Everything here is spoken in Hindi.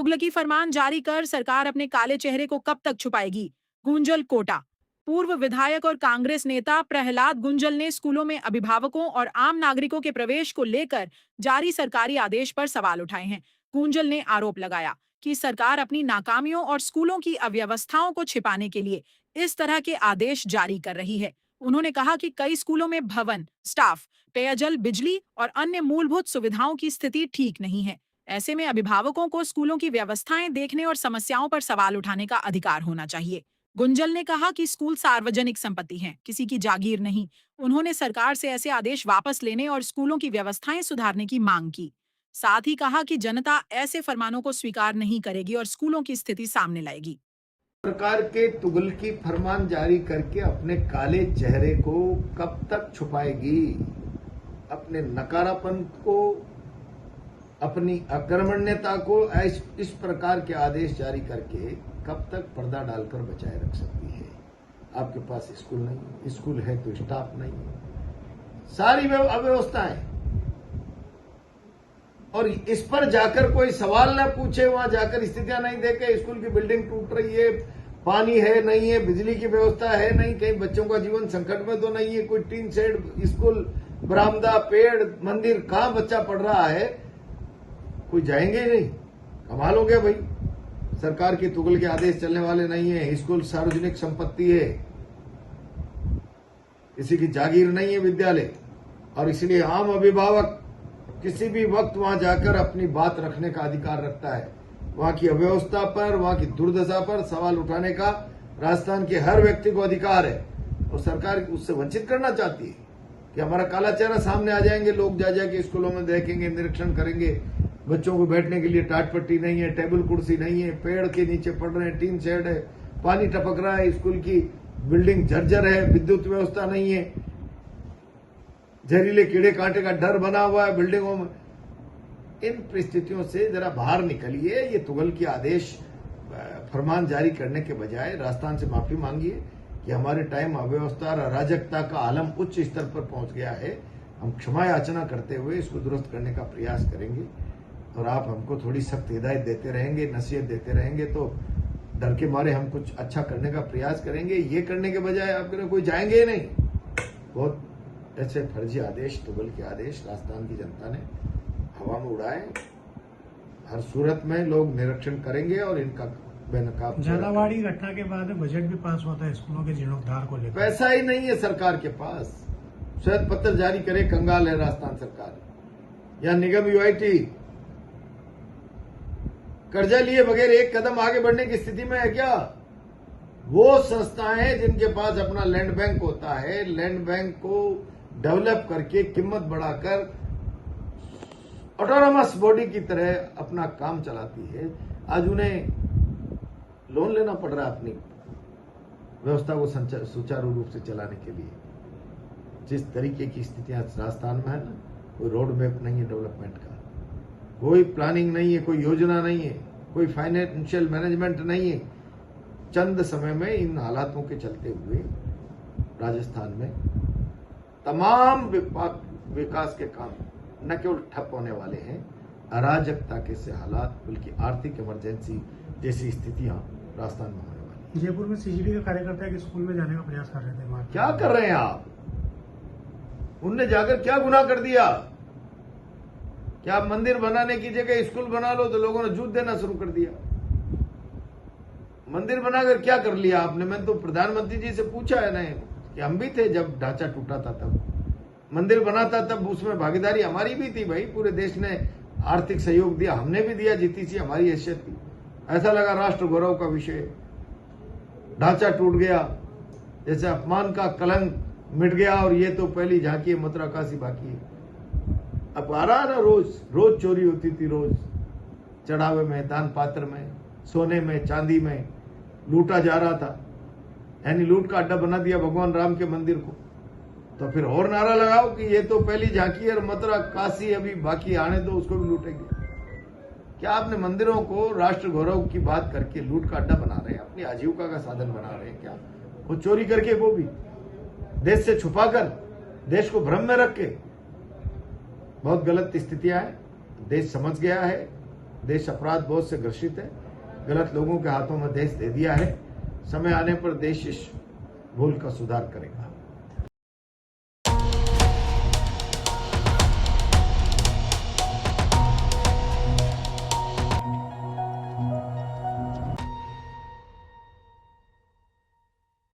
तुगलकी फरमान जारी कर सरकार अपने काले चेहरे को कब तक छुपाएगी? गुंजल कोटा। पूर्व विधायक और कांग्रेस नेता प्रहलाद गुंजल ने स्कूलों में अभिभावकों और आम नागरिकों के प्रवेश को लेकर जारी सरकारी आदेश पर सवाल उठाए हैं। गुंजल ने आरोप लगाया कि सरकार अपनी नाकामियों और स्कूलों की अव्यवस्थाओं को छिपाने के लिए इस तरह के आदेश जारी कर रही है। उन्होंने कहा कि कई स्कूलों में भवन, स्टाफ, पेयजल, बिजली और अन्य मूलभूत सुविधाओं की स्थिति ठीक नहीं है। ऐसे में अभिभावकों को स्कूलों की व्यवस्थाएं देखने और समस्याओं पर सवाल उठाने का अधिकार होना चाहिए। गुंजल ने कहा कि स्कूल सार्वजनिक संपत्ति हैं, किसी की जागीर नहीं। उन्होंने सरकार से ऐसे आदेश वापस लेने और स्कूलों की व्यवस्थाएं सुधारने की मांग की। साथ ही कहा कि जनता ऐसे फरमानों को स्वीकार नहीं करेगी और स्कूलों की स्थिति सामने लाएगी। सरकार के तुगलकी फरमान जारी करके अपने काले चेहरे को कब तक छुपाएगी? अपने नकारापन को, अपनी अकर्मण्यता को इस प्रकार के आदेश जारी करके कब तक पर्दा डालकर बचाए रख सकती है? आपके पास स्कूल नहीं, स्कूल है तो स्टाफ नहीं, सारी अव्यवस्था है। और इस पर जाकर कोई सवाल ना पूछे, वहां जाकर स्थितियां नहीं देखे, स्कूल की बिल्डिंग टूट रही है, पानी है नहीं है, बिजली की व्यवस्था है नहीं, कहीं बच्चों का जीवन संकट में तो नहीं है, कोई टीन शेड, स्कूल, बरामदा, पेड़, मंदिर, कहां बच्चा पढ़ रहा है? कोई जाएंगे ही नहीं। कमाल हो गया भाई। सरकार की तुगल के आदेश चलने वाले नहीं है। स्कूल सार्वजनिक संपत्ति है, किसी की जागीर नहीं है विद्यालय, और इसलिए आम अभिभावक किसी भी वक्त वहां जाकर अपनी बात रखने का अधिकार रखता है। वहां की अव्यवस्था पर, वहां की दुर्दशा पर सवाल उठाने का राजस्थान के हर व्यक्ति को अधिकार है। और सरकार उससे वंचित करना चाहती है कि हमारा काला चेहरा सामने आ जाएंगे, लोग जा जाके स्कूलों में देखेंगे, निरीक्षण करेंगे, बच्चों को बैठने के लिए टाट पट्टी नहीं है, टेबल कुर्सी नहीं है, पेड़ के नीचे पड़ रहे हैं, टीन शेड है, पानी टपक रहा है, स्कूल की बिल्डिंग जर्जर है, विद्युत व्यवस्था नहीं है, जहरीले कीड़े कांटे का डर बना हुआ है बिल्डिंगों में। इन परिस्थितियों से जरा बाहर निकलिए। ये तुगल की आदेश फरमान जारी करने के बजाय राजस्थान से माफी मांगिए कि हमारे टाइम अव्यवस्था और अराजकता का आलम उच्च स्तर पर पहुंच गया है। हम क्षमा याचना करते हुए इसको दुरुस्त करने का प्रयास करेंगे, और आप हमको थोड़ी सख्त हिदायत देते रहेंगे, नसीहत देते रहेंगे, तो डर के मारे हम कुछ अच्छा करने का प्रयास करेंगे। ये करने के बजाय आपके कोई जाएंगे ही नहीं। बहुत ऐसे फर्जी आदेश, तुगल के आदेश राजस्थान की जनता ने हवा में उड़ाए। हर सूरत में लोग निरीक्षण करेंगे और इनका बेनकाब। झालावाड़ी घटना के बाद बजट भी पास हुआ था स्कूलों के जीर्णोद्धार को लेकर। पैसा ही नहीं है सरकार के पास। श्वेत पत्र जारी करे कंगाल है राजस्थान सरकार। या निगम यूआईटी कर्जा लिए बगैर एक कदम आगे बढ़ने की स्थिति में है क्या? वो संस्थाएं जिनके पास अपना लैंड बैंक होता है, लैंड बैंक को डेवलप करके कीमत बढ़ाकर ऑटोनोमस बॉडी की तरह अपना काम चलाती है, आज उन्हें लोन लेना पड़ रहा है अपनी व्यवस्था को सुचारू रूप से चलाने के लिए। जिस तरीके की स्थितियां राजस्थान में है ना, कोई रोड मैप नहीं है डेवलपमेंट का, कोई प्लानिंग नहीं है, कोई योजना नहीं है, कोई फाइनेंशियल मैनेजमेंट नहीं है। चंद समय में इन हालातों के चलते हुए राजस्थान में तमाम विकास के काम न केवल ठप होने वाले हैं, अराजकता के से हालात, बल्कि आर्थिक इमरजेंसी जैसी स्थितियां राजस्थान में होने वाली। जयपुर में सीजीडी के कार्यकर्ता एक स्कूल में जाने का प्रयास कर रहे थे। क्या कर रहे हैं आप? उनने जाकर क्या गुनाह कर दिया? क्या आप मंदिर बनाने की जगह स्कूल बना लो तो लोगों ने जूत देना शुरू कर दिया? मंदिर बनाकर क्या कर लिया आपने? मैंने तो प्रधानमंत्री जी से पूछा है ना कि हम भी थे जब ढांचा टूटा था, तब मंदिर बना था, तब उसमें भागीदारी हमारी भी थी भाई। पूरे देश ने आर्थिक सहयोग दिया, हमने भी दिया, जीती सी हमारी हैसियत थी। ऐसा लगा राष्ट्र गौरव का विषय, ढांचा टूट गया, जैसे अपमान का कलंक मिट गया और ये तो पहली झांकी है, मथुरा काशी बाकी है। अब आ रहा ना, रोज चोरी होती थी, रोज चढ़ावे में, दान पात्र में, सोने में, चांदी में लूटा जा रहा था। यानी लूट का अड्डा बना दिया भगवान राम के मंदिर को। तो फिर और नारा लगाओ कि ये तो पहली झांकी है और मथुरा काशी अभी बाकी, आने दो, उसको भी लूटेंगे। क्या आपने मंदिरों को राष्ट्र गौरव की बात करके लूट का अड्डा बना रहे हैं, अपनी आजीविका का साधन बना रहे हैं क्या? वो चोरी करके, वो भी देश से छुपाकर, देश को भ्रम में रख के। बहुत गलत स्थितियां हैं। देश समझ गया है, देश अपराध बहुत से ग्रसित है, गलत लोगों के हाथों में देश दे दिया है। समय आने पर देश इस भूल का सुधार करेगा।